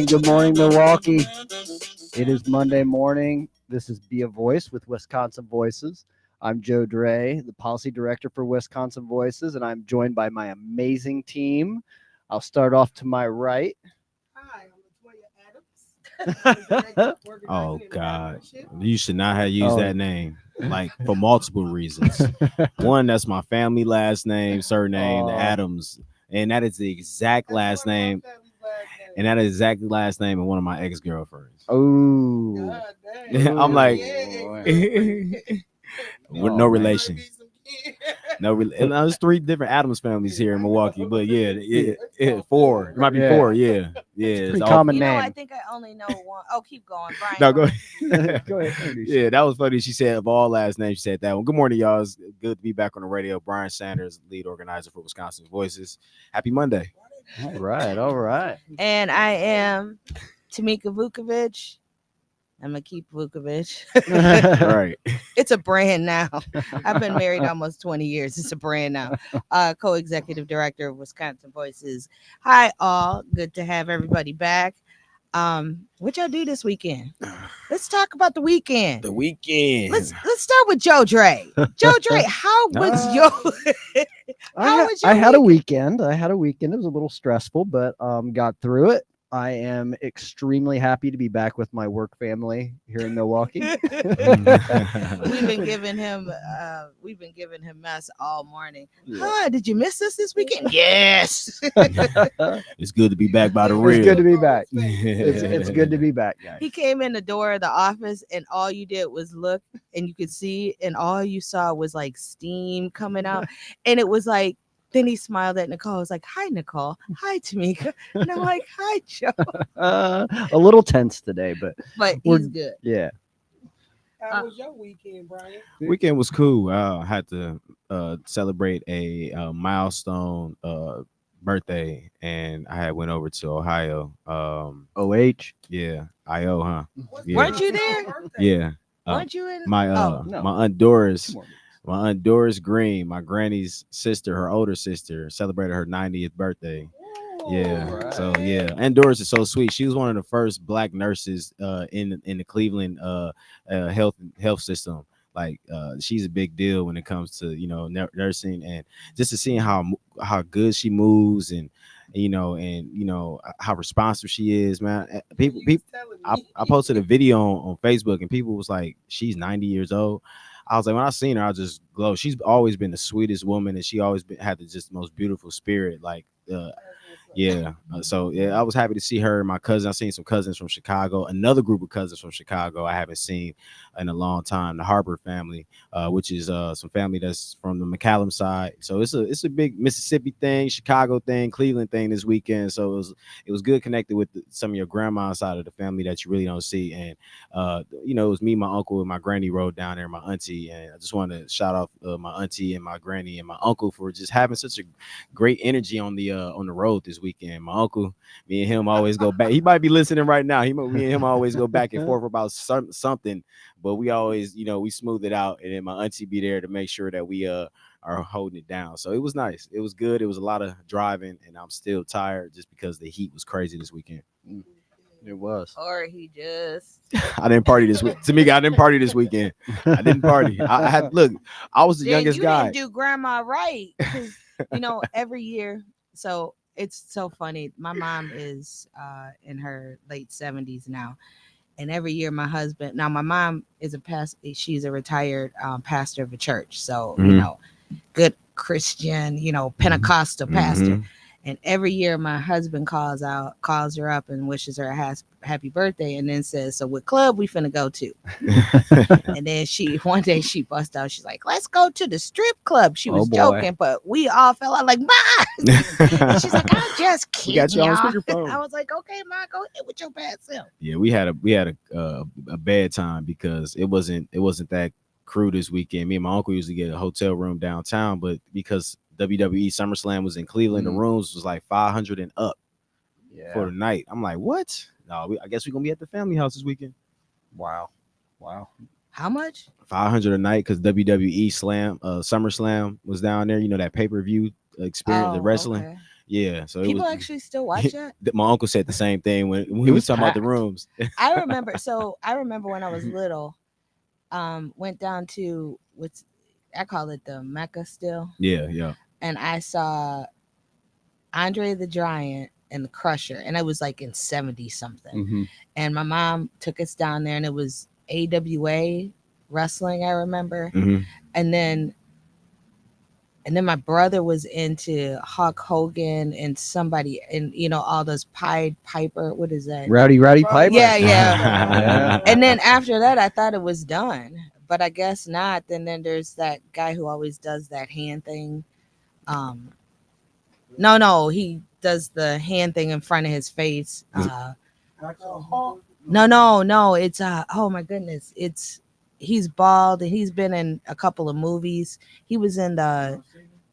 Good morning, Milwaukee. It is Monday morning. This is Be a Voice with Wisconsin Voices. I'm Joe Dre, the policy director for Wisconsin Voices, and I'm joined by my amazing team. I'll start off to my right. Hi, I'm Latoya Adams. Oh God, you should not have used that name, like for multiple reasons. One, that's my family last name, surname, Adams, and that is the exact last name. And that is exactly last name of one of my ex-girlfriends. Oh, I'm like, no relation. And there's 3 different Adams families here in Milwaukee, but yeah, 4. It might be 4. Yeah, it's pretty common name. I think I only know one. Oh, keep going, Brian. No, go ahead. Go ahead. Yeah, that was funny. She said of all last names, she said that one. Good morning, y'all. It's good to be back on the radio. Brian Sanders, lead organizer for Wisconsin Voices. Happy Monday. All right. And I am Tamika Vukovic. I'm gonna keep Vukovic. Right. It's a brand now. I've been married almost 20 years. It's a brand now. Co-executive director of Wisconsin Voices. Hi, all. Good to have everybody back. What y'all do this weekend? Let's talk about the weekend. Let's start with Joe Dre. Joe Dre, how was your? I had a weekend. It was a little stressful, but got through it. I am extremely happy to be back with my work family here in Milwaukee. We've been giving him mess all morning. Huh? Did you miss us this weekend? Yes. It's good to be back by the real. It's good to be back. It's good to be back, guys. He came in the door of the office, and all you did was look, and you could see, and all you saw was like steam coming out, and it was like. Then he smiled at Nicole. I was like, "Hi, Nicole. Hi, Tamika." And I'm like, "Hi, Joe." A little tense today, but he's good. Yeah. How was your weekend, Brian? Weekend was cool. I had to celebrate a milestone birthday, and I had went over to Ohio. OH. Yeah, IO, huh? Yeah. Weren't you there? Yeah. Weren't you in? My Aunt Doris. My Aunt Doris Green, my granny's sister, her older sister, celebrated her 90th birthday. Yeah. Right. So yeah, Aunt Doris is so sweet. She was one of the first Black nurses in the Cleveland health system. Like she's a big deal when it comes to nursing, and just to seeing how good she moves and how responsive she is, man. People I posted a video on Facebook, and people was like, she's 90 years old. I was like, when I seen her, I just glow. She's always been the sweetest woman, and she always had the most beautiful spirit. Like, so I was happy to see her. My cousin, I seen some cousins from Chicago, another group of cousins from Chicago I haven't seen in a long time. The Harper family, which is some family that's from the McCallum side. So it's a big Mississippi thing, Chicago thing, Cleveland thing this weekend. So it was good connected with some of your grandma's side of the family that you really don't see. And it was me, my uncle, and my granny rode down there, my auntie. And I just want to shout out my auntie and my granny and my uncle for just having such a great energy on the road this weekend. My uncle, me and him always go back. He might be listening right now. Me and him always go back and forth about something, but we always, we smooth it out. And then my auntie be there to make sure that we are holding it down. So it was nice. It was good. It was a lot of driving, and I'm still tired just because the heat was crazy this weekend. It was. Or he just. I didn't party this week. Tamika, I didn't party this weekend. I didn't party. I was the youngest guy. You didn't do grandma right, because every year. So it's so funny. My mom is in her late 70s now, and every year my mom is she's a retired pastor of a church. So good Christian, Pentecostal pastor. And every year my husband calls her up and wishes her a happy birthday, and then says, "So what club we finna go to?" And then one day she bust out. She's like, "Let's go to the strip club." She was Oh, boy. joking, but we all fell out like, "Ma!" And she's like, "I'm just We got kidding, you on y'all." speakerphone. I was like, "Okay, Ma, go ahead with your bad self." Yeah, we had a bad time because it wasn't that crew this weekend. Me and my uncle usually get a hotel room downtown, but because WWE SummerSlam was in Cleveland, the rooms was like 500 and up for the night. I'm like, what? No, I guess we're gonna be at the family house this weekend. Wow. How much? 500 a night because WWE SummerSlam was down there. You know that pay-per-view experience, the wrestling. Okay. Yeah, so People it was. actually still watch that. My uncle said the same thing when we It was was talking about the packed. rooms. I remember when I was little, went down to what's I call it the Mecca still, Yeah. and I saw Andre the Giant and the Crusher, and it was like in 70 something. Mm-hmm. And my mom took us down there, and it was AWA wrestling, I remember. Mhm. And then my brother was into Hulk Hogan and somebody, and all those Pied Piper. What is that? Rowdy Piper. Yeah. Yeah. And then after that, I thought it was done, but I guess not. And then there's that guy who always does that hand thing. No, he does the hand thing in front of his face. No, it's oh my goodness, he's bald and he's been in a couple of movies. He was in the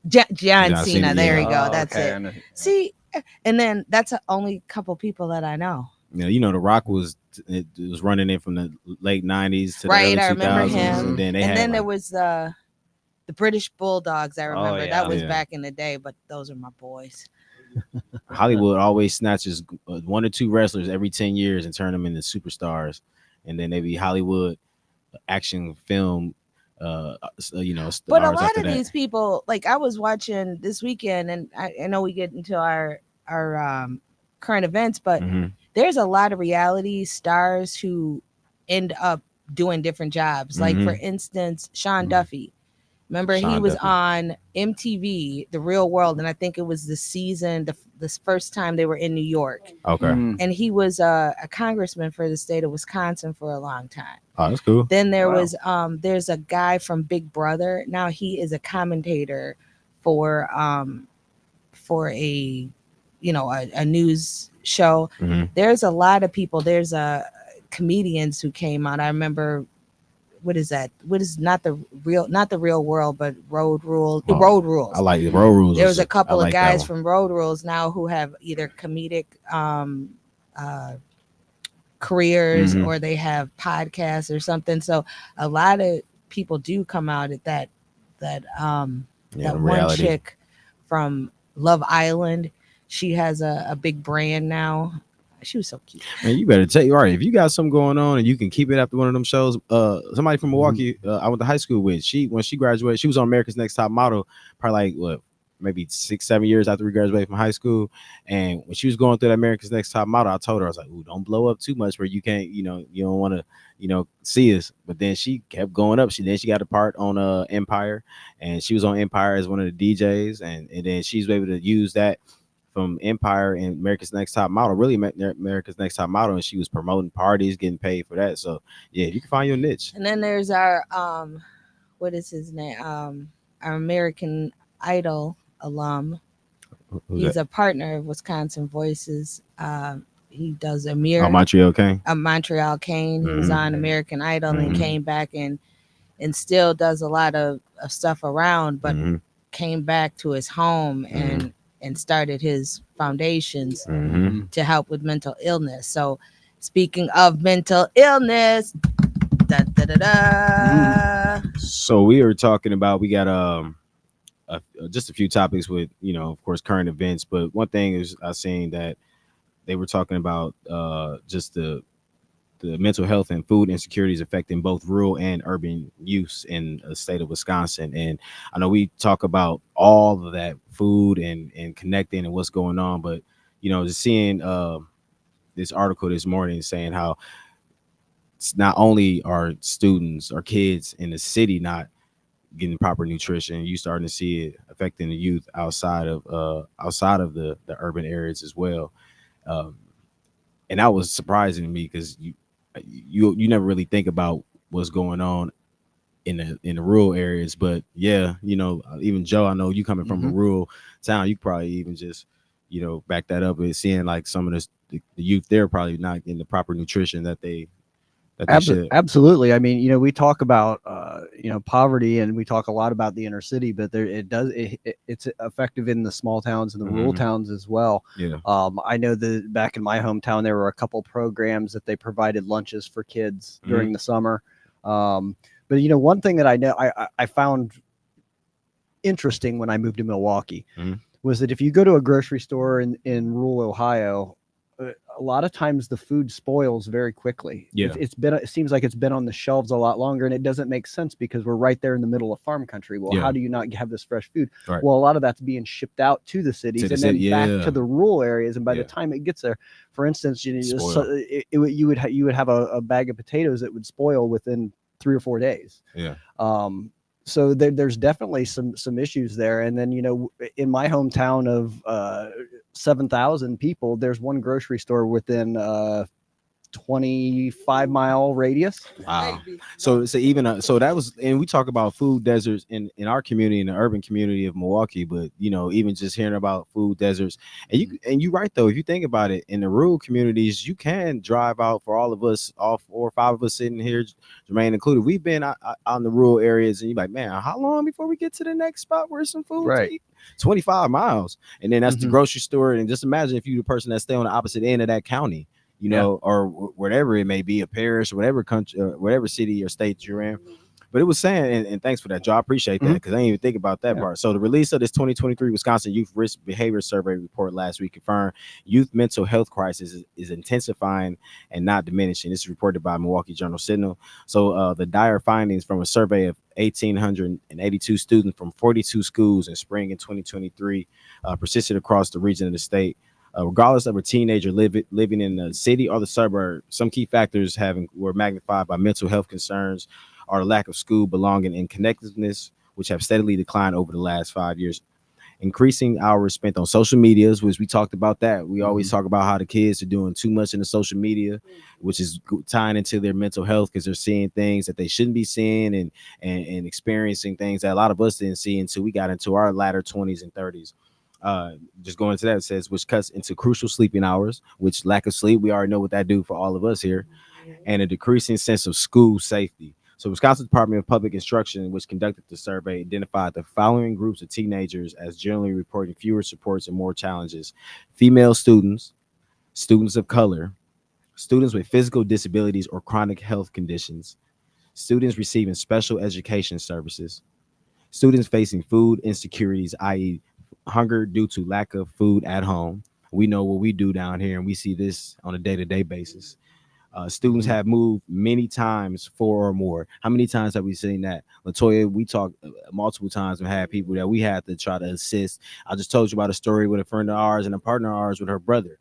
John John Cena. Cena, There yeah. you go. Oh, That's okay. it. See, and then that's the only couple people that I know. The Rock it was running in from the late 90s to Right, the I early remember 2000s, him. and then they And had then there like, was the British Bulldogs. I remember yeah. that was Yeah. back in the day, but those are my boys. Hollywood always snatches one or two wrestlers every 10 years and turn them into superstars, and then they be Hollywood action film But a stars lot after of that. these people, like I was watching this weekend, and I know we get into our current events, but Mhm. there's a lot of reality stars who end up doing different jobs. Like for Mhm. instance, Sean Mhm. Duffy. Remember, he Sean was Duffy. on MTV, The Real World, and I think it was this first time they were in New York, Okay. Mm. and he was a congressman for the state of Wisconsin for a long time. Oh, that's cool. Then there Wow. was there's a guy from Big Brother. Now he is a commentator for a a news show. Mhm. There's a lot of people. There's comedians who came out. I remember, what is that? What is not the real world, but Road Rules. Oh, Road Rules. I like the Road Rules. There was a couple I of like that guys one. from Road Rules now who have either comedic uh, careers, Mhm. or they have podcasts or something. So a lot of people do come out at that Yeah, the one reality. chick from Love Island. She has a big brand now. She was so cute. Man, you better take right. If you got something going on and you can keep it after one of them shows, somebody from Milwaukee, I went to high school with. When she graduated, she was on America's Next Top Model, probably like what, maybe 6-7 years after we graduated from high school. And when she was going through that America's Next Top Model, I told her, I was like, "Ooh, don't blow up too much where you can't, you don't want to, see us." But then she kept going up. She got a part on Empire, and she was on Empire as one of the DJs, and then she's able to use that from Empire and America's Next Top Model, really America's Next Top Model, and she was promoting parties, getting paid for that. So yeah, you can find your niche. And then there's our what is his name? Our American Idol alum. Who's He's that? a partner of Wisconsin Voices. He does Amir. Montreal King. Montreal Kane. He was Mhm. on American Idol and Mhm. came back and still does a lot of stuff around, but Mhm. came back to his home and started his foundations Mhm. to help with mental illness. So speaking of mental illness, da, da, da, da. So we are talking about, we got just a few topics with, of course, current events, but one thing is I seen that they were talking about just the mental health and food insecurities affecting both rural and urban youth in the state of Wisconsin. And I know we talk about all of that food and connecting and what's going on, but just seeing this article this morning saying how it's not only are students or kids in the city not getting proper nutrition. You starting to see it affecting the youth outside of the urban areas as well. Um, and that was surprising to me because you never really think about what's going on in the rural areas. But yeah, even Joe, I know you coming from a Mhm. rural town, you probably even just back that up with seeing like some of the youth there probably not getting the proper nutrition that they should. Absolutely. I mean, we talk about poverty, and we talk a lot about the inner city, but it's effective in the small towns and the rural Mhm. towns as well. Yeah. I know that back in my hometown, there were a couple programs that they provided lunches for kids during Mhm. the summer. But one thing that I know I found interesting when I moved to Milwaukee Mhm. was that if you go to a grocery store in rural Ohio, a lot of times the food spoils very quickly. Yeah. It seems like it's been on the shelves a lot longer, and it doesn't make sense because we're right there in the middle of farm country. Well, Yeah. how do you not have this fresh food? Right. Well, a lot of that's being shipped out to the cities To the and then city, back yeah. to the rural areas. And by the Yeah. time it gets there, for instance, Spoil. you would have a bag of potatoes that would spoil within 3 or 4 days. Yeah. So there's definitely some issues there. And then in my hometown of 7,000 people, there's one grocery store within 25-mile radius. Wow. So even so that was, and we talk about food deserts in our community, in the urban community of Milwaukee, but even just hearing about food deserts, and you right though, if you think about it, in the rural communities, you can drive out. For all of us, all 4 or 5 of us sitting here, Jermaine included, we've been out in the rural areas, and you're like, man, how long before we get to the next spot where some food to Right. eat? 25 miles, and then that's the Mhm. grocery store. And just imagine if you the person that stay on the opposite end of that county, Yeah. or whatever it may be, a parish, whatever country, whatever city or state you're in. But it was saying, and thanks for that, Joe. I appreciate that Mhm. because I didn't even think about that Yeah. part. So the release of this 2023 Wisconsin Youth Risk Behavior Survey report last week confirmed youth mental health crisis is intensifying and not diminishing. This is reported by Milwaukee Journal Sentinel. So the dire findings from a survey of 1,882 students from 42 schools in spring in 2023 persisted across the region of the state. Regardless of a teenager living in the city or the suburb, some key factors were magnified by mental health concerns or the lack of school belonging and connectedness, which have steadily declined over the last 5 years. Increasing hours spent on social medias, which we talked about that. We always talk about how the kids are doing too much in the social media, which is tying into their mental health because they're seeing things that they shouldn't be seeing and experiencing things that a lot of us didn't see until we got into our latter 20s and 30s. Just going into that, it says which cuts into crucial sleeping hours, which lack of sleep, we already know what that do for all of us here, and a decreasing sense of school safety. So Wisconsin Department of Public Instruction, which conducted the survey, identified the following groups of teenagers as generally reporting fewer supports and more challenges: female students, students of color, students with physical disabilities or chronic health conditions, students receiving special education services, students facing food insecurities, i.e., hunger due to lack of food at home. We know what we do down here, and we see this on a day-to-day basis. Students have moved many times, 4 or more. How many times have we seen that? Latoya, we talked multiple times and had people that we had to try to assist. I just told you about a story with a friend of ours and a partner of ours with her brother.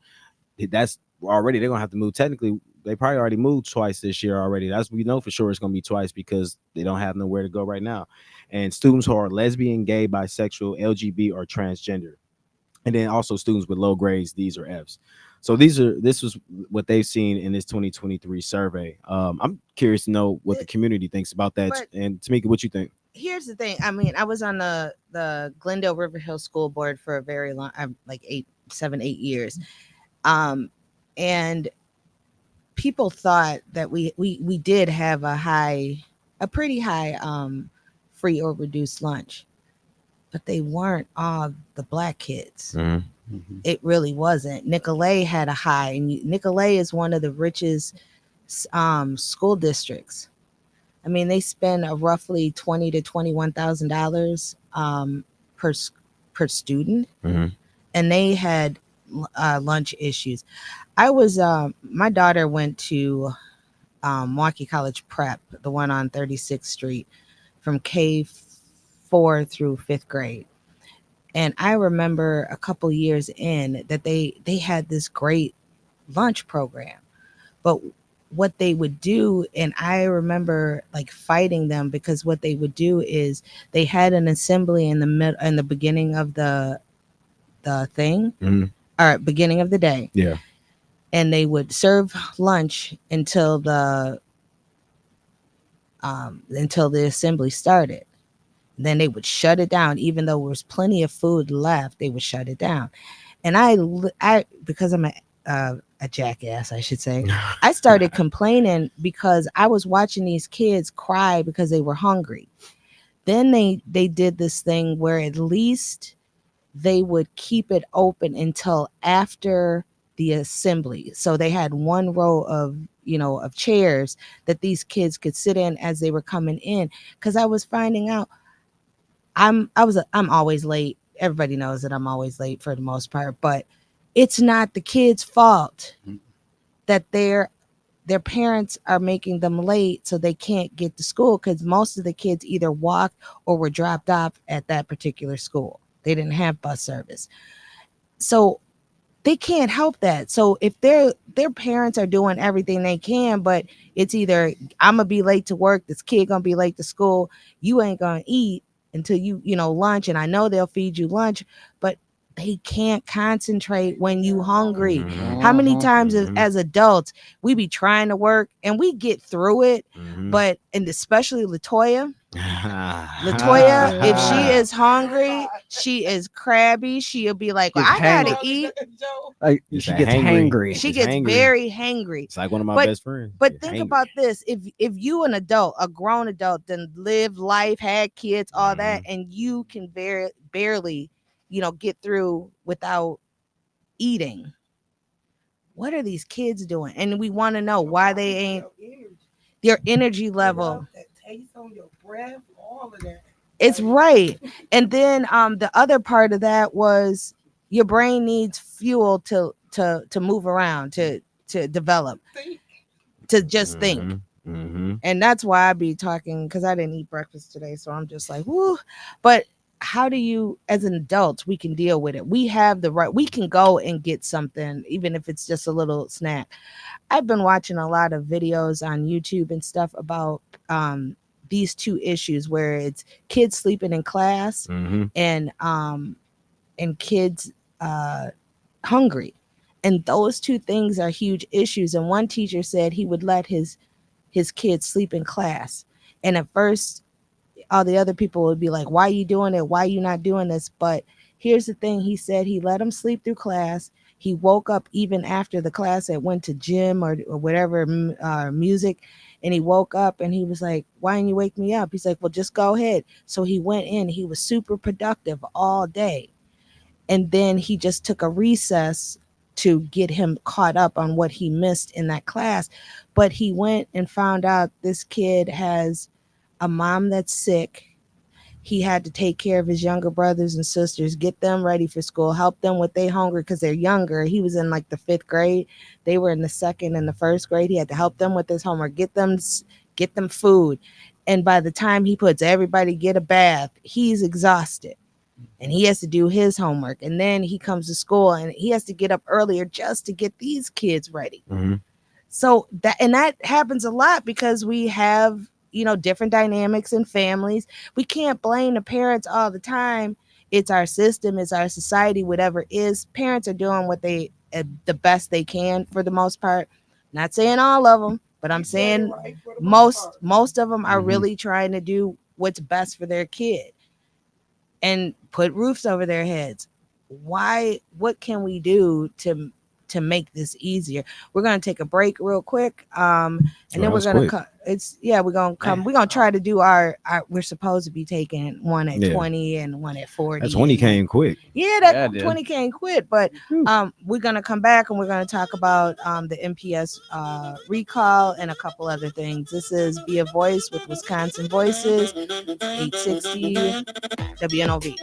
That's already, they're gonna have to move. Technically, they probably already moved twice this year already. That's, we know for sure it's gonna be twice because they don't have nowhere to go right now. And students who are lesbian, gay, bisexual, LGBT, or transgender, and then also students with low grades, D's or F's. So this was what they've seen in this 2023 survey. I'm curious to know what the community thinks about that. But- And Tamika, what you think? Here's the thing. I mean, I was on the Glendale River Hill School Board for a very long, like 8 years. And people thought that we did have a pretty high free or reduced lunch, but they weren't all the black kids. It really wasn't. Nicolay had a high, and Nicolay is one of the richest school districts. I mean, they spend a roughly $20,000 to $21,000 per student, and they had lunch issues. I was my daughter went to Milwaukee College Prep, the one on 36th Street, from K4 through 5th grade. And I remember a couple years in that they had this great lunch program. But what they would do, and I remember like fighting them, because what they would do is they had an assembly in the beginning of the thing, Mhm. or beginning of the day, Yeah. and they would serve lunch until the assembly started. Then they would shut it down, even though there was plenty of food left. They would shut it down, and I because I'm a jackass, I should say. I started complaining because I was watching these kids cry because they were hungry. Then they did this thing where at least they would keep it open until after the assembly. So they had one row of chairs that these kids could sit in as they were coming in, cuz I was finding out I'm always late. Everybody knows that I'm always late for the most part, but it's not the kids' fault that their parents are making them late so they can't get to school, because most of the kids either walked or were dropped off at that particular school. They didn't have bus service. So they can't help that. So if their parents are doing everything they can, but it's either I'm gonna be late to work, this kid gonna be late to school, you ain't gonna eat until lunch, and I know they'll feed you lunch, but they can't concentrate when you hungry. Mhm. How many Mhm. times Mhm. as adults we be trying to work and we get through it, Mhm. but and especially Latoya, Ah. if she is hungry, she is crabby. She'll be like, well, Gets I gotta hangry. eat. Like, It's she that gets hangry. hangry. She It's gets hangry. very hangry. It's like one of my But best friends. but It's think hangry. about this: if you an adult, a grown adult, then lived life, had kids, all that, and you can barely, get through without eating. What are these kids doing? And we want to know why they ain't their energy level. That taste on your breath, all of that. It's right. And then the other part of that was your brain needs fuel to move around, to develop, Think. to just think. Mm-hmm. And that's why I be talking, because I didn't eat breakfast today. So I'm just like, whoo. But how do you, as an adult, we can deal with it? We have the right, we can go and get something, even if it's just a little snack. I've been watching a lot of videos on YouTube and stuff about these two issues, where it's kids sleeping in class, Mm-hmm. and kids hungry. And those two things are huge issues. And one teacher said he would let his kids sleep in class. And at first, all the other people would be like, why are you doing it? Why are you not doing this? But here's the thing. He said he let them sleep through class. He woke up even after the class that went to gym or whatever, music. And he woke up and he was like, why didn't you wake me up? He's like, well, just go ahead. So he went in. He was super productive all day. And then he just took a recess to get him caught up on what he missed in that class. But he went and found out this kid has a mom that's sick. He had to take care of his younger brothers and sisters, get them ready for school, help them with their hunger because they're younger. He was in like the 5th grade. They were in the 2nd and the 1st grade. He had to help them with his homework, get them food. And by the time he puts everybody get a bath, he's exhausted. And he has to do his homework. And then he comes to school and he has to get up earlier just to get these kids ready. Mm-hmm. So that happens a lot because we have, different dynamics in families. We can't blame the parents all the time. It's our system, it's our society, whatever it is. Parents are doing what they the best they can for the most part. Not saying all of them, but I'm saying Right for the most of them are Mhm. really trying to do what's best for their kid and put roofs over their heads. What can we do to make this easier? We're going to take a break real quick, and Well, then that we're was going to quick. come. We're going to come. We're going to try to do our we're supposed to be taking one at Yeah. 20 and one at 40. That 20 and then- came quick. Yeah, Yeah, that it did. 20 came quick, but we're going to come back and we're going to talk about the MPS recall and a couple other things. This is Be a Voice with Wisconsin Voices, 860 WNOV.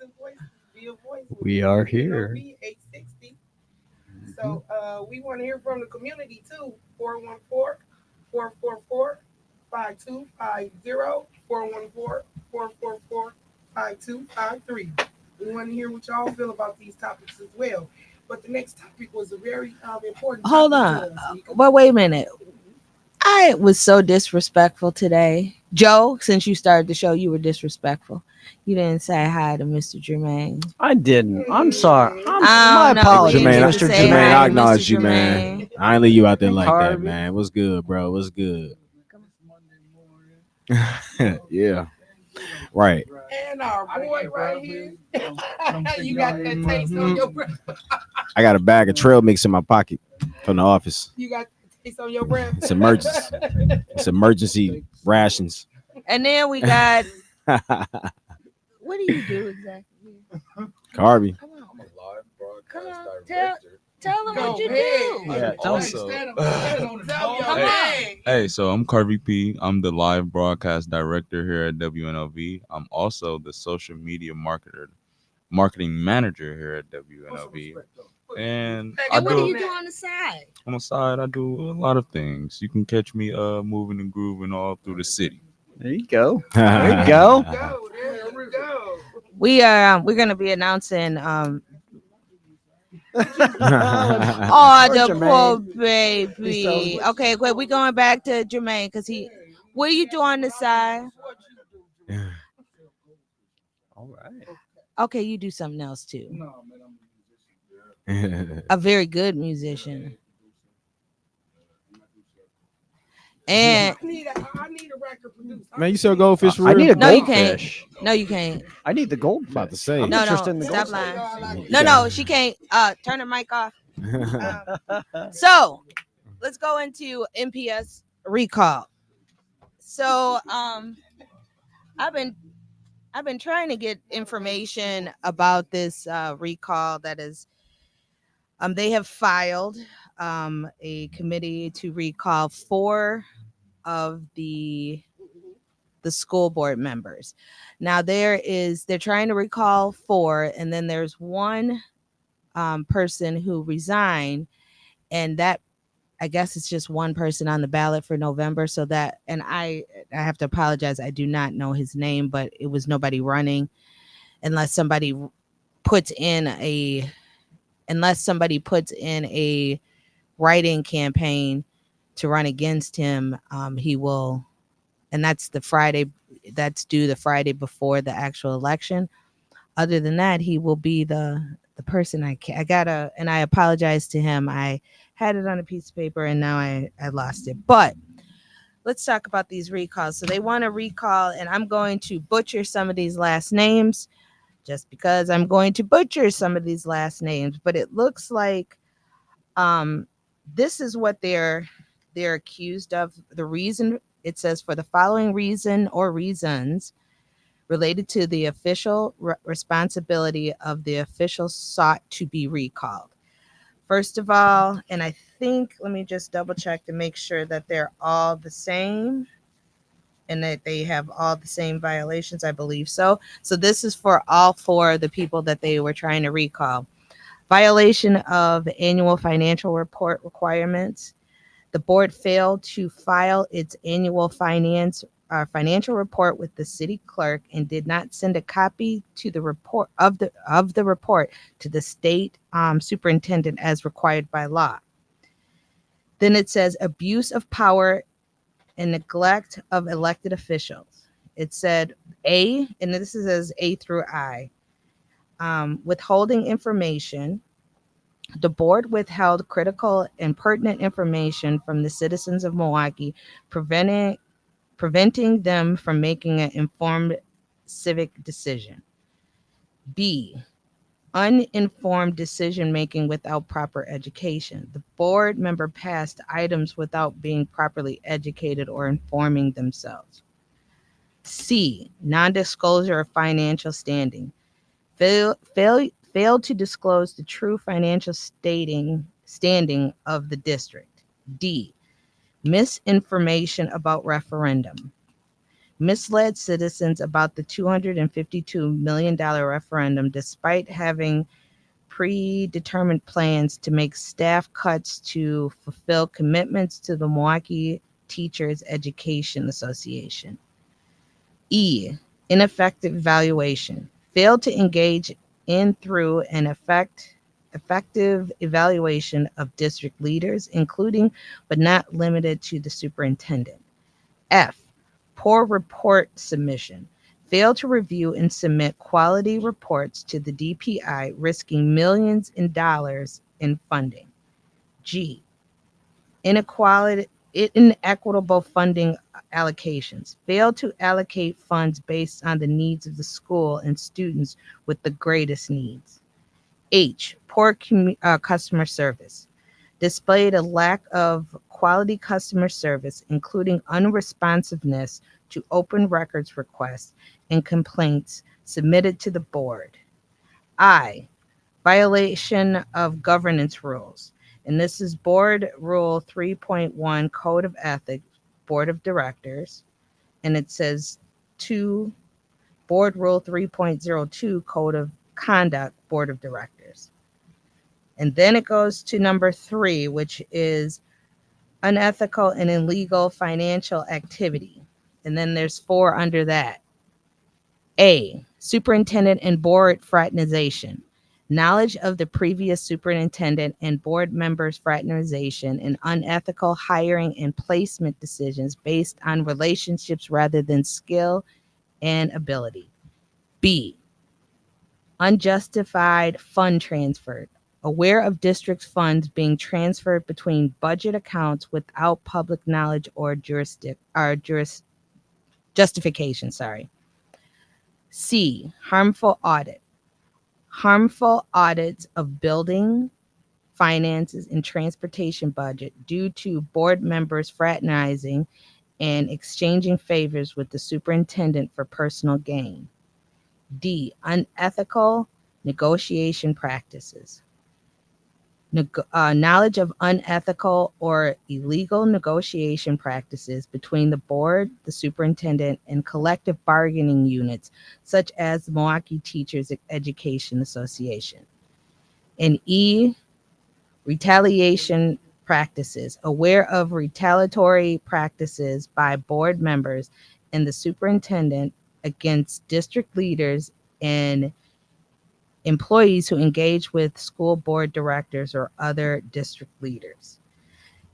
and Voices, via voice. We are here. WNOV 860. So we want to hear from the community too. 414-444-5250. 414-444-5253. We want to hear what y'all feel about these topics as well. But the next topic was a very important Hold topic on. to us, Mika. Well, wait a minute. I was so disrespectful today. Joe, since you started the show, you were disrespectful. You didn't say hi to Mr. Jermaine. I didn't. I'm sorry. I My don't know. We apologies, didn't Jermaine, get to Mr. say Jermaine, hi I to acknowledge Mr. you, man. Jermaine. I ain't leave you out there And like that, Carvey. man. What's good, bro? What's good? Yeah, right. And our boy right here. You got that taste on your breath. I got a bag of trail mix in my pocket from the office. You got that taste on your breath. It's emergency. It's emergency rations. And then we got. What do you do exactly? Carvey. Come on. I'm a live Come broadcast on. director. Tell them Go what you ahead. do. Yeah, tell us. Also, Tell your Come man. hey, so I'm Carvey P. I'm the live broadcast director here at WNOV. I'm also the social media marketing manager here at WNOV. And I And what do do you do on the side? on the side. I do a lot of things. You can catch me moving and grooving all through the city. There you go. There you go. There we go. We're gonna be announcing Oh, oh, the Jermaine. poor He's baby. so- Okay, wait, we going back to Jermaine because what do you do on the side? All right. Okay, you do something else too. A very good musician. And I need a record producer. Man, you sell goldfish for I real? need a No, you can't. goldfish. no, you can't. I need the goldfish. About to say. I'm No, interested no, in the stop goldfish. lying. No, she can't. Turn her mic off. So let's go into MPS recall. So I've been trying to get information about this recall that is they have filed a committee to recall 4 of the school board members. Now they're trying to recall 4, and then there's one person who resigned, and that I guess it's just one person on the ballot for November. So that, and I have to apologize, I do not know his name, but it was nobody running unless somebody puts in a write-in campaign to run against him. He will, and that's due the Friday before the actual election. Other than that, he will be the person. I gotta, and I apologize to him. I had it on a piece of paper and now I lost it. But let's talk about these recalls. So they want to recall, and I'm going to butcher some of these last names just because I'm going to butcher some of these last names. But it looks like this is what they're accused of. The reason, it says, for the following reason or reasons related to the official responsibility of the officials sought to be recalled. First of all, and I think, let me just double check to make sure that they're all the same and that they have all the same violations. I believe so. So this is for all 4 of the people that they were trying to recall. Violation of annual financial report requirements. The board failed to file its annual financial report with the city clerk and did not send a copy to the report of the report to the state superintendent as required by law. Then it says abuse of power and neglect of elected officials. It said A, and this is as A through I, withholding information. The board withheld critical and pertinent information from the citizens of Milwaukee, preventing them from making an informed civic decision. B, uninformed decision making without proper education. The board member passed items without being properly educated or informing themselves. C, non-disclosure of financial standing. Failed to disclose the true financial standing of the district. D, misinformation about referendum. misled citizens about the $252 million referendum despite having predetermined plans to make staff cuts to fulfill commitments to the Milwaukee Teachers Education Association. E. Ineffective evaluation. Failed to engage in through an effective evaluation of district leaders, including but not limited to the superintendent. F. Poor report submission. Failed to review and submit quality reports to the DPI, risking millions in dollars in funding. G. Inequitable funding allocations. Failed to allocate funds based on the needs of the school and students with the greatest needs. H. Poor customer service. Displayed a lack of quality customer service, including unresponsiveness to open records requests and complaints submitted to the board. I. Violation of governance rules. And this is Board Rule 3.1 Code of Ethics, Board of Directors. And it says 2 Board Rule 3.02 Code of Conduct, Board of Directors. And then it goes to number 3, which is unethical and illegal financial activity. And then there's 4 under that. A. Superintendent and board fraternization. Knowledge of the previous superintendent and board members' fraternization and unethical hiring and placement decisions based on relationships rather than skill and ability. B. Unjustified fund transfer. Aware of district funds being transferred between budget accounts without public knowledge or justification. C. Harmful audit. Harmful audits of building, finances, and transportation budget due to board members fraternizing and exchanging favors with the superintendent for personal gain. D. Unethical negotiation practices. Knowledge of unethical or illegal negotiation practices between the board, the superintendent, and collective bargaining units, such as the Milwaukee Teachers Education Association. And E, retaliation practices. Aware of retaliatory practices by board members and the superintendent against district leaders and employees who engage with school board directors or other district leaders.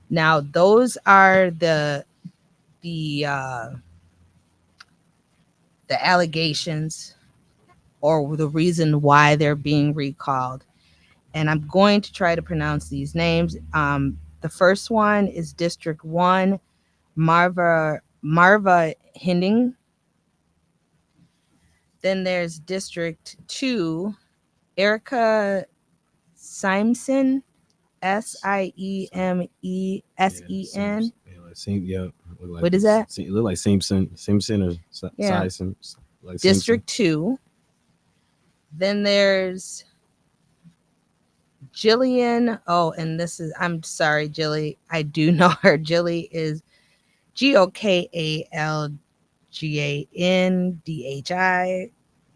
Now, those are the allegations or the reason why they're being recalled. And I'm going to try to pronounce these names. The first one is District 1, Marva Hinding. Then there's District 2, Erica Simson, Siemesen. What is that? It look like Simpson or Yeah. Simpson. Like District 2. Then there's Jillian. Oh, and this is, I'm sorry, Jilly. I do know her. Jilly is Gokalgandhi.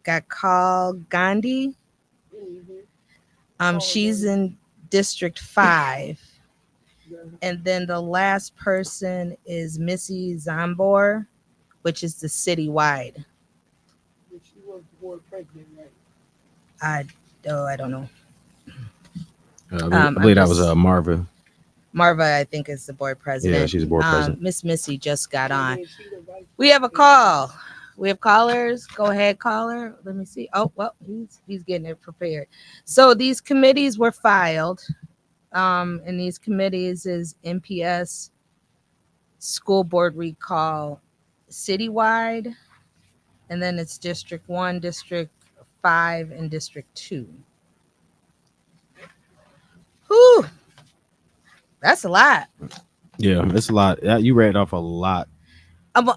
Gakal Gandhi. She's in District 5. And then the last person is Missy Zambor, which is the citywide. She was the board president, right? I don't know. I believe that was Marva. Marva, I think, is the board president. Yeah, she's the board president. Miss Missy just got And on. then she the vice We have a call. We have callers. Go ahead, caller. Let me see. Oh, well, he's getting it prepared. So these committees were filed. And these committees is MPS, school board recall, citywide, and then it's District 1, District 5, and District 2. Whew. That's a lot. Yeah, it's a lot. You read off a lot. And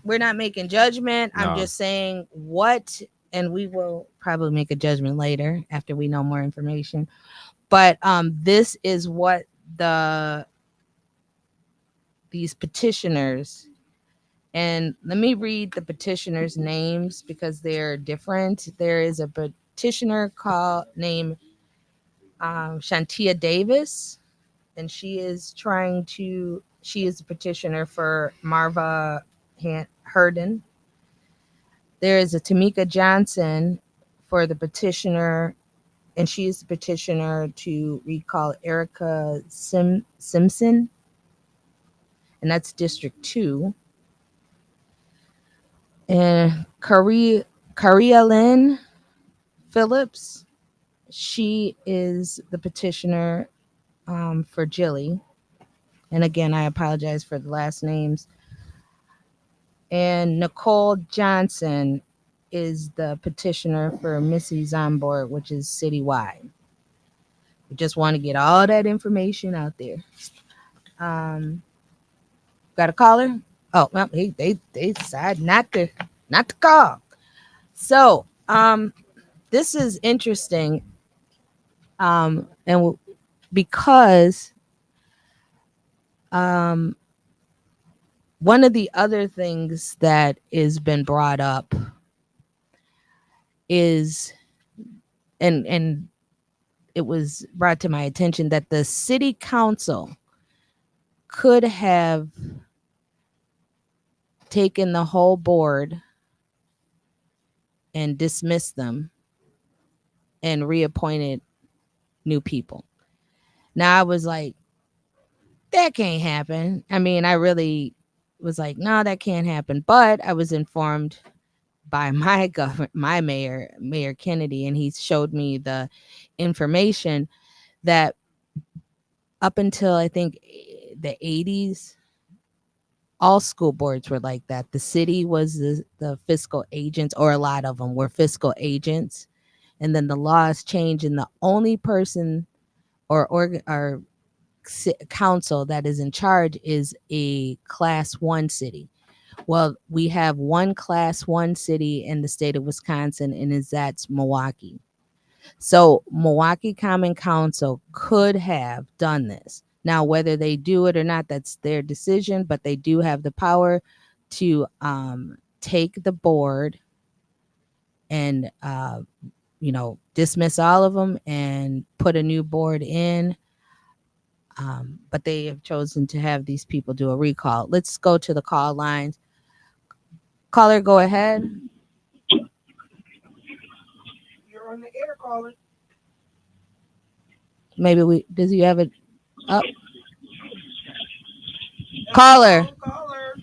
we're not making judgment. I'm No. just saying what, and we will probably make a judgment later after we know more information. But this is what these petitioners And let me read the petitioners' names because they're different. There is a petitioner called named Shantia Davis, and she is a petitioner for Marva Herden. There is a Tamika Johnson for the petitioner, and she is the petitioner to recall Erica Simpson, and that's District 2. And Karia Lynn Phillips, she is the petitioner for Jilly. And again, I apologize for the last names. And Nicole Johnson is the petitioner for Missy Zomborg, which is citywide. We just want to get all that information out there. Got a caller? Oh, well, they decided not to call. So, this is interesting. And because one of the other things that has been brought up is, and it was brought to my attention that the city council could have taken the whole board and dismissed them and reappointed new people. Now I was like, that can't happen. I mean, I really was like, no, that can't happen. But I was informed by my Mayor Kennedy, and he showed me the information that up until I think the 80s, all school boards were like that. The city was the fiscal agents, or a lot of them were fiscal agents. And then the laws changed, and the only person or council that is in charge is a class 1 city. Well, we have one class 1 city in the state of Wisconsin, and that's Milwaukee. So Milwaukee Common Council could have done this. Now, whether they do it or not, that's their decision, but they do have the power to take the board and dismiss all of them and put a new board in. But they have chosen to have these people do a recall. Let's go to the call lines. Caller, go ahead. You're on the air, caller. Maybe does you have it up? Caller, Caller.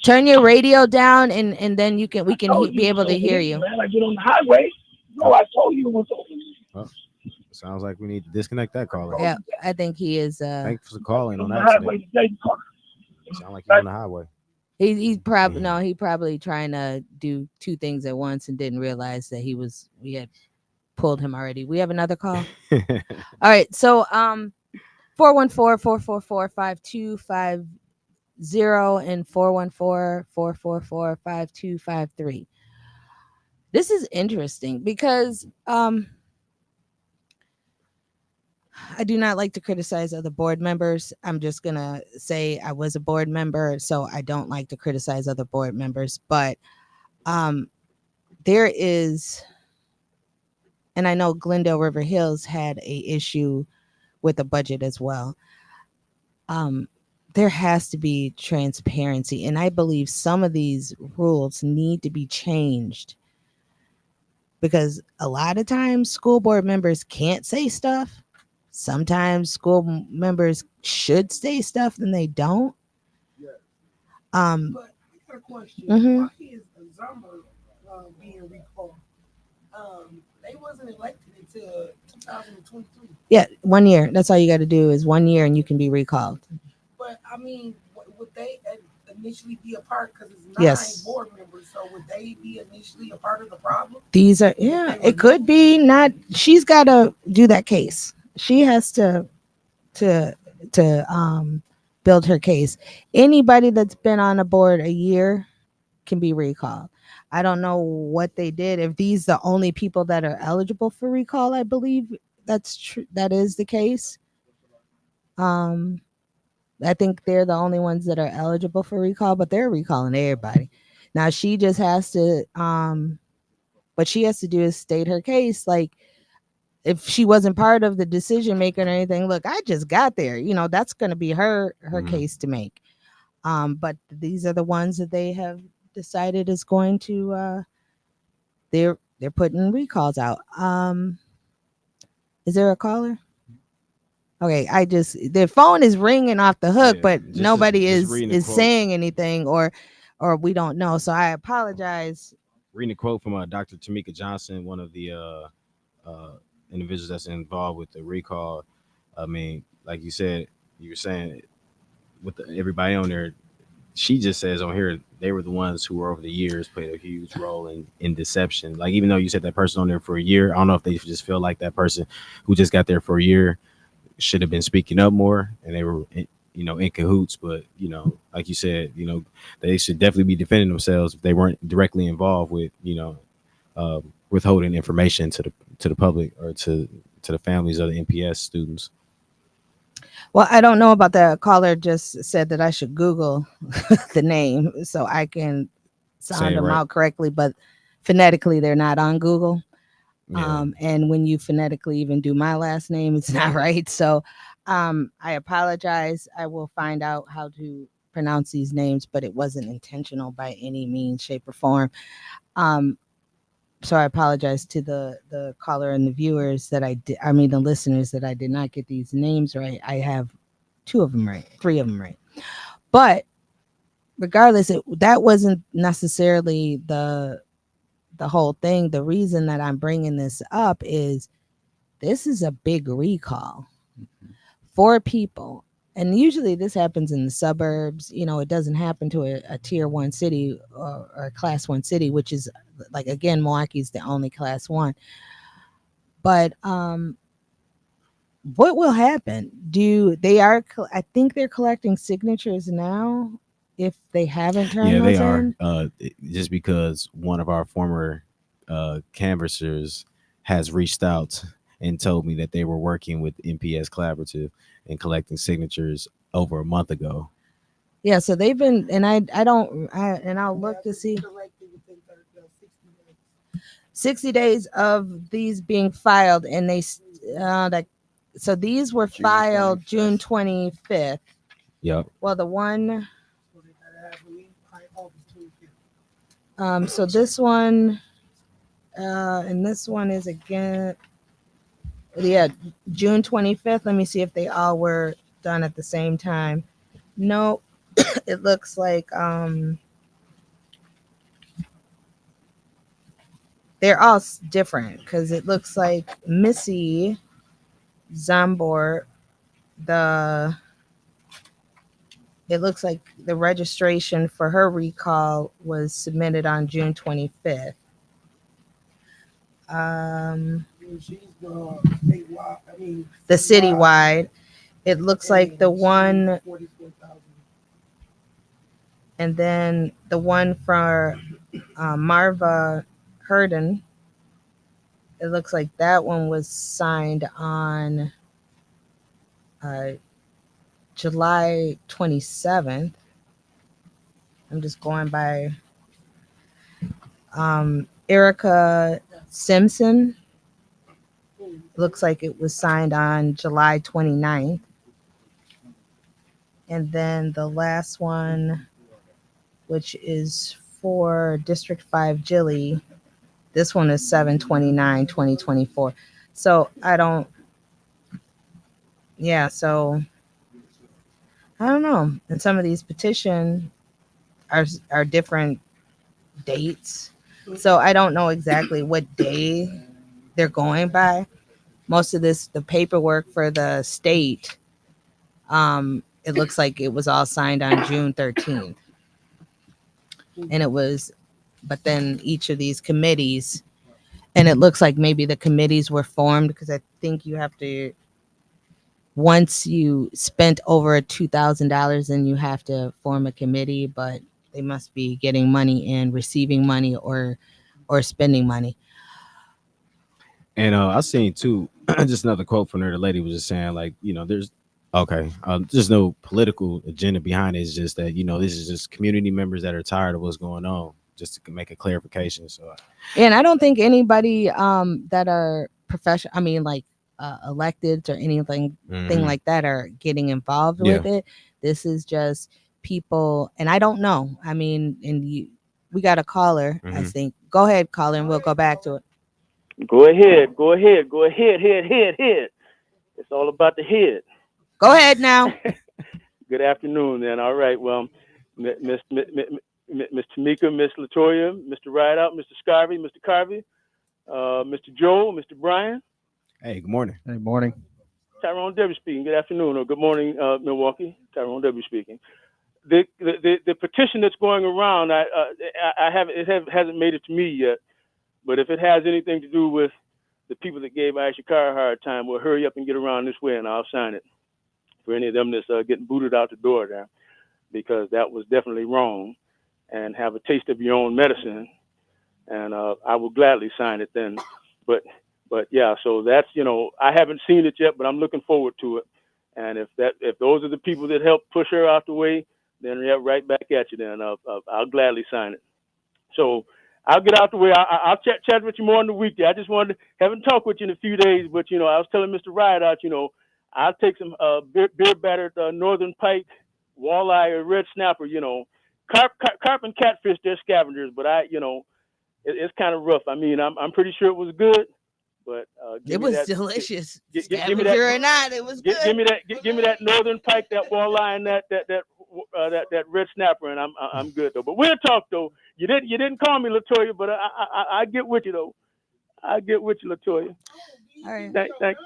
turn your radio down, and then we can be able to hear you. Man, I get on the highway. No, I told you it was over. Sounds like we need to disconnect that caller. Yeah, I think he is. Thanks for calling on the accident. highway today. Sound like you're on the highway. He's probably he probably trying to do two things at once and didn't realize that we had pulled him already. We have another call. All right, so 414-444-5250 and 414-444-5253. This is interesting because I do not like to criticize other board members. I'm just going to say I was a board member, so I don't like to criticize other board members. But there is, and I know Glendale River Hills had a issue with the budget as well. There has to be transparency, and I believe some of these rules need to be changed because a lot of times school board members can't say stuff. Sometimes school members should say stuff and they don't. But I got a question. Why is Zomber being recalled? They wasn't elected until 2023. Yeah, 1 year. That's all you got to do is 1 year and you can be recalled. But I mean, would they initially be a part? Because it's 9 board members, so would they be initially a part of the problem? These are it could be not. She's got to do that case. She has to build her case. Anybody that's been on a board a year can be recalled. I don't know what they did. If these the only people that are eligible for recall, I believe that's true. That is the case. I think they're the only ones that are eligible for recall, but they're recalling everybody. Now she just has to what she has to do is state her case. Like if she wasn't part of the decision making or anything, look, I just got there. That's going to be her Mhm. case to make. But these are the ones that they have decided is going to they're putting recalls out. Is there a caller? Okay, I just the phone is ringing off the hook, Yeah, but nobody just is reading the is quote. saying anything or we don't know. So I apologize. Reading a quote from Dr. Tamika Johnson, one of the individuals that's involved with the recall. I mean, like you were saying with everybody on there, she just says on here they were the ones who were over the years played a huge role in deception. Like even though you said that person on there for a year, I don't know if they just feel like that person who just got there for a year should have been speaking up more and they were in cahoots. But like you said, they should definitely be defending themselves if they weren't directly involved with withholding information to the public or to the families of the NPS students. Well, I don't know about that. Caller just said that I should Google the name so I can Say sound it them right. out correctly, but phonetically they're not on Google. Yeah. And when you phonetically even do my last name, it's not right. So I apologize. I will find out how to pronounce these names, but it wasn't intentional by any means, shape, or form. Um, so I apologize to the caller and the viewers that I mean the listeners that I did not get these names right. I have two of them right, three of them right. But regardless, that wasn't necessarily the whole thing. The reason that I'm bringing this up is this is a big recall for people. And usually this happens in the suburbs. It doesn't happen to a tier one city or a class one city, which is like, again, Milwaukee's the only class one. But what will happen? I think they're collecting signatures now if they haven't Yeah, turned they those are. in. Just because one of our former canvassers has reached out and told me that they were working with NPS Collaborative and collecting signatures over a month ago. Yeah, so they've been, and I don't, and I'll look to see Collected within 60 days. 60 days of these being filed, and that so these were June filed 25th. June 25th. Yep. Well, the one, So they gotta have me by August 25th. so this one, and this one is again, yeah, June 25th. Let me see if they all were done at the same time. No, it looks like they're all different because it looks like Missy Zambor, the it looks like the registration for her recall was submitted on June 25th. She's the statewide. I mean, The citywide, it looks like the one, 44,000. and then the one for Marva Herden, it looks like that one was signed on uh, July 27th. I'm just going by Erica Simpson. Looks like it was signed on July 29th. And then the last one, which is for District 5 Jilly, this one is 7/29/2024. So I don't, yeah, so I don't know. And some of these petition are different dates. So I don't know exactly what day they're going by. Most of the paperwork for the state, it looks like it was all signed on June 13th. And it was, but then each of these committees, and it looks like maybe the committees were formed because I think you have to, once you spent over $2,000, then you have to form a committee, but they must be getting money and receiving money or spending money. And I seen too, just another quote from her. The lady was just saying, like, there's Okay. There's no political agenda behind it. It's just that, this is just community members that are tired of what's going on, just to make a clarification. So, And I don't think anybody that are professional, I mean, like elected or anything thing mhm. like that are getting involved Yeah. with it. This is just people, and I don't know. I mean, we got a caller, I Hmm. think. Go ahead, caller, and we'll go back to it. Go ahead, go ahead, go ahead, head. It's all about the head. Go ahead now. Good afternoon, then. All right. Well, Miss Tamika, Miss Latoya, Mr. Rideout, Mr. Scarvey, Mr. Carvey, Mr. Joel, Mr. Brian, Hey, good morning. Good morning. Tyrone W. speaking. Good afternoon or good morning, Milwaukee. Tyrone W. speaking. The petition that's going around, I haven't hasn't made it to me yet. But if it has anything to do with the people that gave Aisha Carr a hard time, well, hurry up and get around this way, and I'll sign it for any of them that's getting booted out the door there, because that was definitely wrong. And have a taste of your own medicine, and I will gladly sign it then. But yeah, so that's I haven't seen it yet, but I'm looking forward to it. And if those are the people that helped push her out the way, then yeah, right back at you. Then I'll gladly sign it. So I'll get out the way. I'll chat with you more on the weekday. I just wanted to haven't talked with you in a few days, but I was telling Mr. Riot out, I'll take some beer battered northern pike, walleye, or red snapper. Carp and catfish, they're scavengers, but it's kind of rough. I mean, I'm pretty sure it was good, but It give me was that. delicious. Give me that. Scavenger or not, it was Give good. me that. Give me that northern pike, that walleye, and that red snapper, and I'm good though. But we'll talk though. You didn't call me Latoya, but I get with you though. I get with you, Latoya. All right. Thank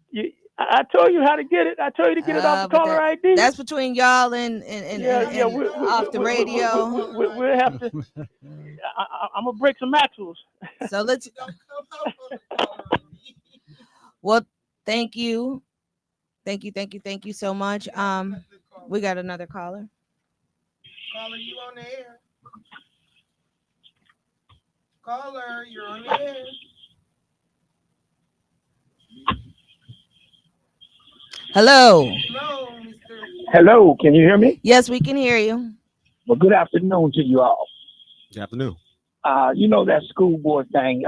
you. I told you how to get it. I told you to get it off the But caller ID. that's between y'all and Yeah. off the radio. We'll have to. I'm gonna break some axles. So let's. Well, thank you, thank you so much. We got another caller. Caller, you on the air? Caller, you're on the air. Hello. Hello, Mr. Hello, can you hear me? Yes, we can hear you. Well, good afternoon to you all. Good afternoon. That school board thing.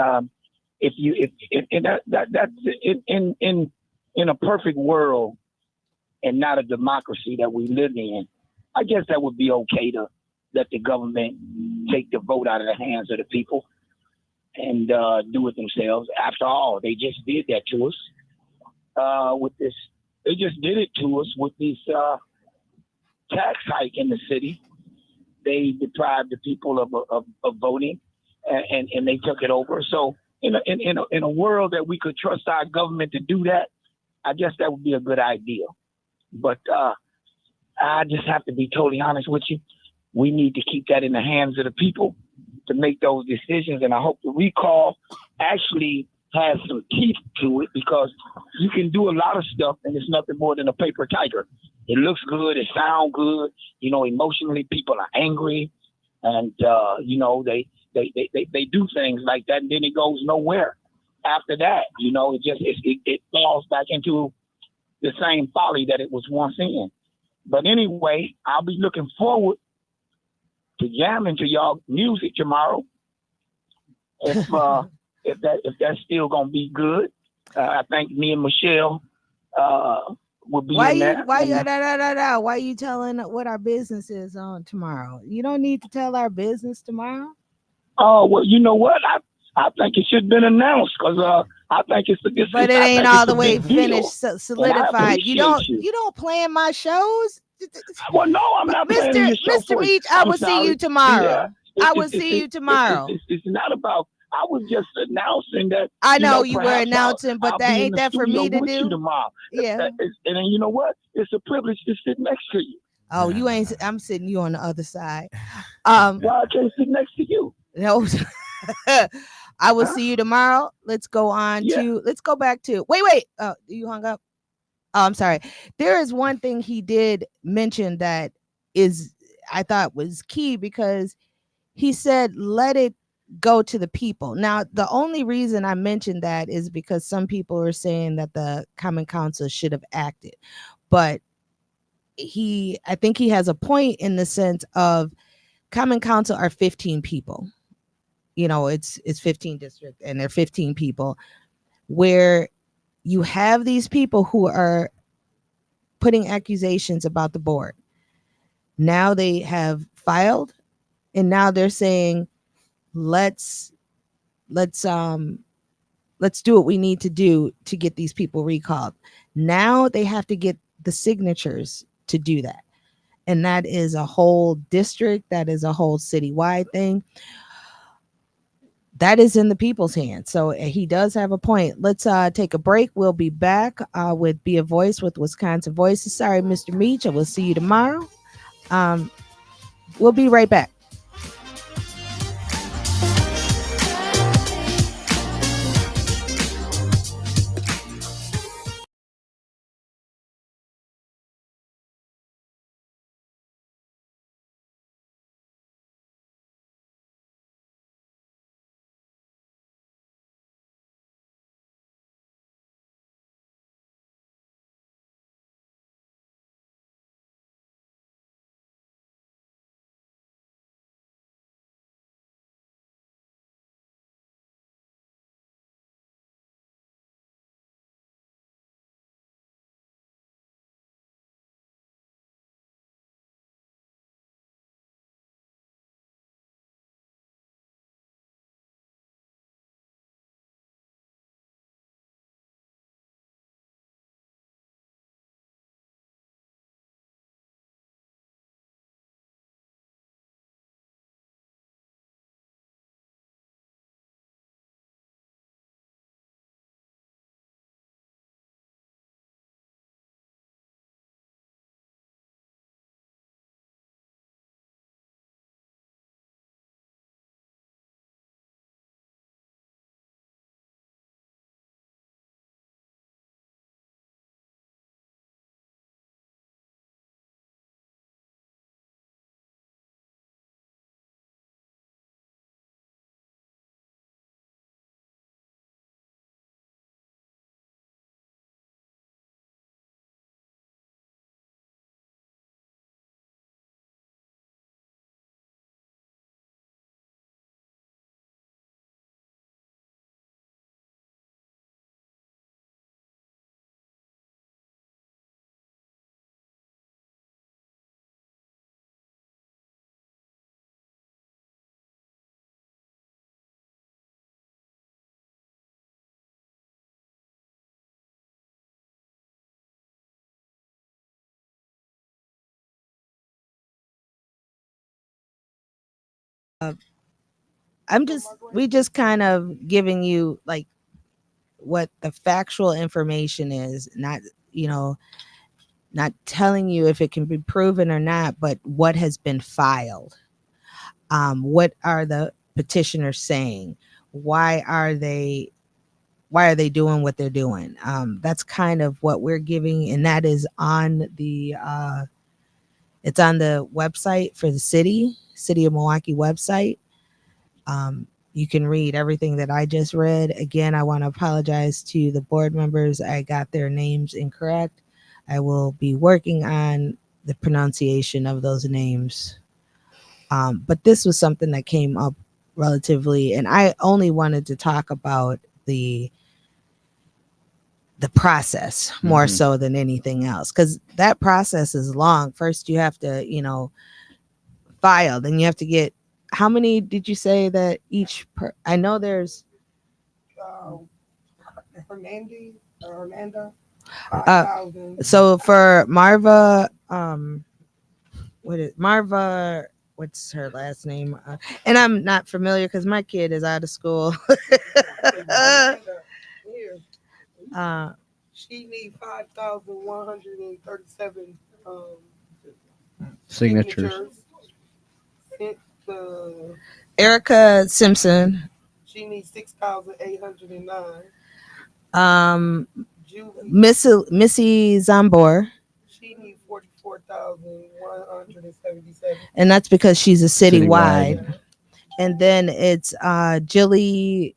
If you if in that's in a perfect world and not a democracy that we live in, I guess that would be okay to let the government take the vote out of the hands of the people and do it themselves. After all, they just did that to us with this. They just did it to us with this tax hike in the city. They deprived the people of voting, and they took it over. So in a world that we could trust our government to do that, I guess that would be a good idea. But I just have to be totally honest with you. We need to keep that in the hands of the people to make those decisions. And I hope the recall actually has some teeth to it, because you can do a lot of stuff and it's nothing more than a paper tiger. It looks good, it sounds good. Emotionally, people are angry, and they do things like that, and then it goes nowhere. After that, it falls back into the same folly that it was once in. But anyway, I'll be looking forward to jamming to y'all music tomorrow. If that's still gonna be good, I think me and Michelle will be Why in you there. why you telling what our business is on tomorrow? You don't need to tell our business tomorrow. Oh well, you know what? I think it should have been announced, because I think it's But it I ain't think all it's the a way big deal. finished, solidified. You don't you. you don't plan my shows. Well, no, I'm not planning your show Mr. for you. Meach, I I'm will see sorry. you tomorrow. Yeah, I will see you tomorrow. It's not about. I was just announcing that. I know you were perhaps announcing, but I'll that be in ain't the that for studio me to with you do. tomorrow. Yeah. And then you know what? It's a privilege to sit next to you. Oh, you ain't. I'm sitting you on the other side. Why I can't sit next to you? No. I will see you tomorrow. Let's go on to. Let's go back to. Wait. Oh, you hung up. Oh, I'm sorry. There is one thing he did mention that I thought was key, because he said, let it go to the people. Now, the only reason I mentioned that is because some people are saying that the Common Council should have acted. But I think he has a point in the sense of common council are 15 people. It's 15 districts and they're 15 people, where you have these people who are putting accusations about the board. Now they have filed, and now they're saying, let's let's um let's do what we need to do to get these people recalled. Now they have to get the signatures to do that. And that is a whole district, that is a whole citywide thing. That is in the people's hands. So he does have a point. Let's take a break. We'll be back with Be a Voice with Wisconsin Voices. Sorry, Mr. Meach. I will see you tomorrow. We'll be right back. We just kind of giving you like what the factual information is, not, you know, not telling you if it can be proven or not, but what has been filed. What are the petitioners saying? Why are they doing what they're doing? That's kind of what we're giving, and that is on the it's on the website for the city of Milwaukee website. You can read everything that I just read. Again, I want to apologize to the board members. I got their names incorrect. I will be working on the pronunciation of those names. But this was something that came up relatively, and I only wanted to talk about the process more so than anything else, because that process is long. First, you have to, file, then you have to get, how many did you say that I know there's Hernanda, uh, 5,000. so for Marva, Marva, what's her last name? And I'm not familiar because my kid is out of school. Here, uh, she needs 5,137 Signatures. Sent the Erica Simpson, She needs 6,809. Julie, Missy Zambor, she needs 44,177. and that's because she's a citywide. Citywide. And then it's Jilly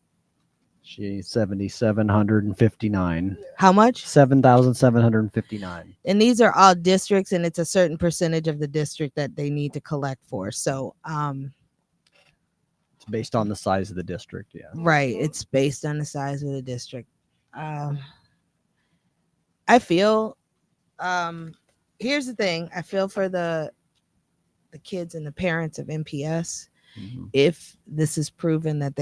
Gee, 7,759. How much? 7,759. And these are all districts, and it's a certain percentage of the district that they need to collect for. So It's based on the size of the district. Yeah. right, it's based on the size of the district. I feel here's the thing, I feel for the kids and the parents of MPS. Mhm. If this is proven that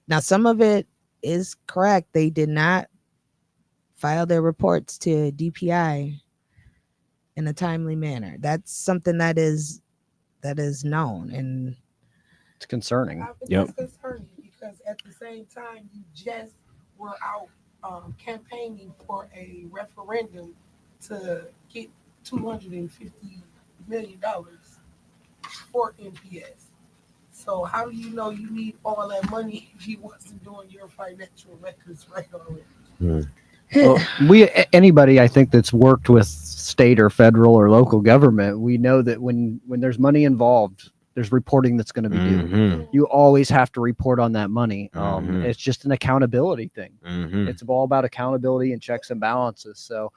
now some of it is correct, they did not file their reports to DPI in a timely manner. That's something that is known. And It's concerning. Yep. That's concerning because at the same time, you just were out campaigning for a referendum to get $250 million for MPS. So how do you know you need all that money if you wasn't doing your financial records right already? Well, anybody I think that's worked with state or federal or local government, we know that when there's money involved, there's reporting that's going to be due. Mhm. You always have to report on that money. Mhm. It's just an accountability thing. Mhm. It's all about accountability and checks and balances. So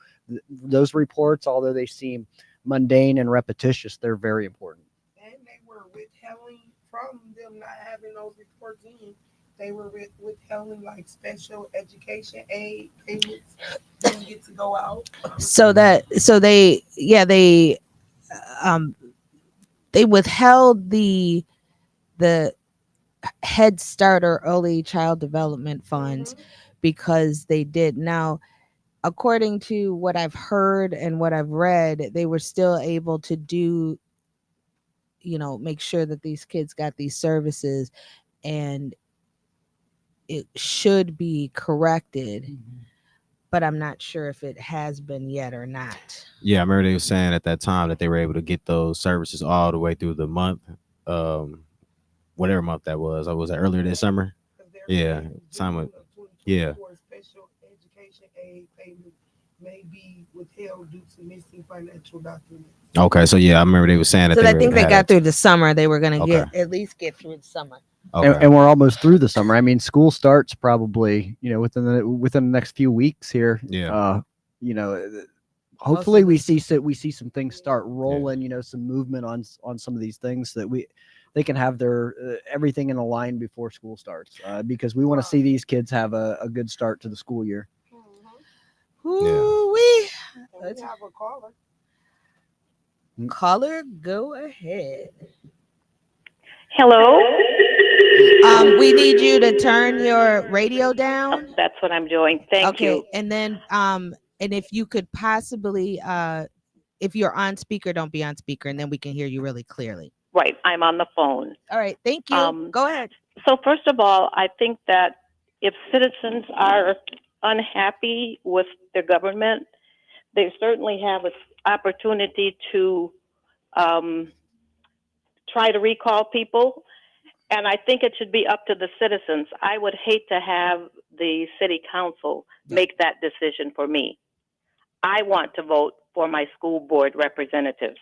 those reports, although they seem mundane and repetitious, they're very important. And they were withholding from them not having those reports in. They were withholding like special education aid payments didn't get to go out. so they withheld the Head Start or early child development funds because they did. Now, according to what I've heard and what I've read, they were still able to do, make sure that these kids got these services, and it should be corrected, but I'm not sure if it has been yet or not. Yeah, I remember they were saying at that time that they were able to get those services all the way through the month, whatever month that was. I was it earlier this summer. Yeah, time with yeah. Special education aid payments may be withheld due to missing financial documents. Okay, so yeah, I remember they were saying that. So they I think they had got it. through the summer. They were going to Okay. at least get through the summer. Okay. And we're almost through the summer. I mean, school starts probably, within the next few weeks here. Yeah. Hopefully we see some things start rolling. Some movement on some of these things that they can have their everything in a line before school starts, because we want to see these kids have a good start to the school year. Ooh-wee. Let's have a caller. Caller, go ahead. Hello? We need you to turn your radio down. That's what I'm doing. Thank you. Okay, and then and if you could possibly if you're on speaker, don't be on speaker, and then we can hear you really clearly. Right, I'm on the phone. All right, thank you. Go ahead. So first of all, I think that if citizens are unhappy with their government, they certainly have an opportunity to try to recall people. And I think it should be up to the citizens. I would hate to have the city council make that decision for me. I want to vote for my school board representatives.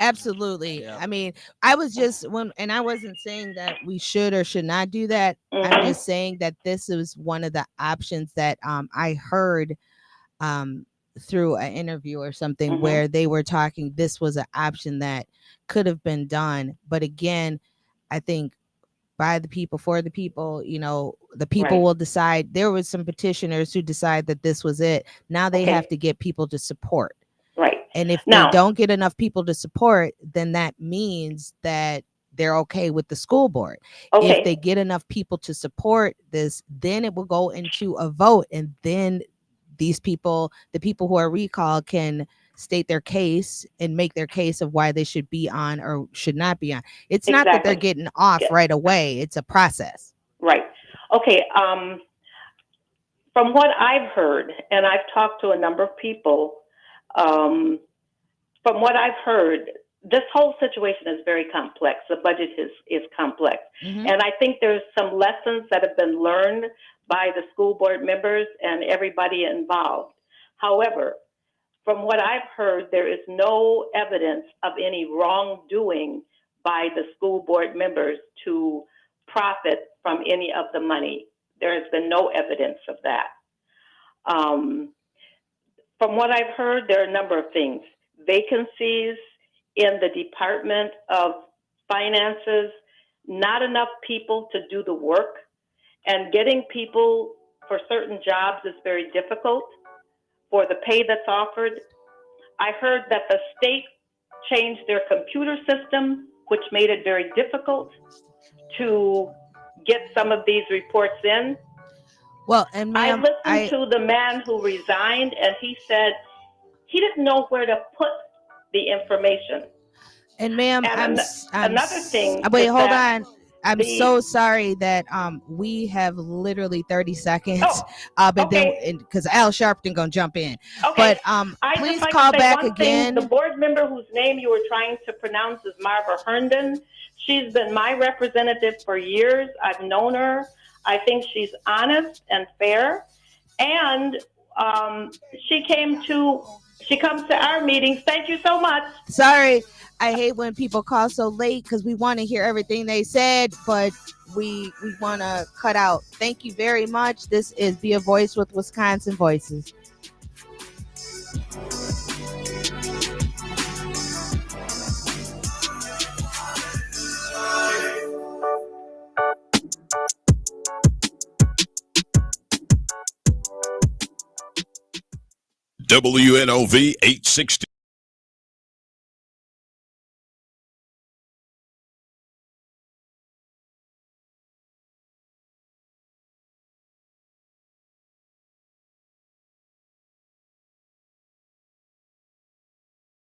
Absolutely. Yeah. I mean, I was just and I wasn't saying that we should or should not do that. I'm just saying that this is one of the options that I heard through an interview or something where they were talking. This was an option that could have been done, but again, I think by the people, for the people, the people will decide. There was some petitioners who decide that this was it. Now they have to get people to support. Right. And if they don't get enough people to support, then that means that they're okay with the school board. If they get enough people to support this, then it will go into a vote. And then these people, the people who are recalled, can state their case and make their case of why they should be on or should not be on. It's not that they're getting off right away. It's a process. Right. Okay. From what I've heard, and I've talked to a number of people, from what I've heard, this whole situation is very complex. The budget is complex. And I think there's some lessons that have been learned by the school board members and everybody involved. However, from what I've heard, there is no evidence of any wrongdoing by the school board members to profit from any of the money. There has been no evidence of that. From what I've heard, there are a number of things. Vacancies in the Department of Finances, not enough people to do the work, and getting people for certain jobs is very difficult for the pay that's offered. I heard that the state changed their computer system, which made it very difficult to get some of these reports in. Well, and ma'am, I listened to the man who resigned, and he said he didn't know where to put the information. And ma'am, And another thing. Wait, hold that on. I'm so sorry that we have literally 30 seconds. But okay. then because Al Sharpton gonna jump in. Okay. But please just like call to say back one again. Thing, the board member whose name you were trying to pronounce is Marva Herndon. She's been my representative for years. I've known her. I think she's honest and fair. And she comes to our meetings. Thank you so much. Sorry. I hate when people call so late because we want to hear everything they said, but we want to cut out. Thank you very much. This is Be a Voice with Wisconsin Voices. WNOV 860.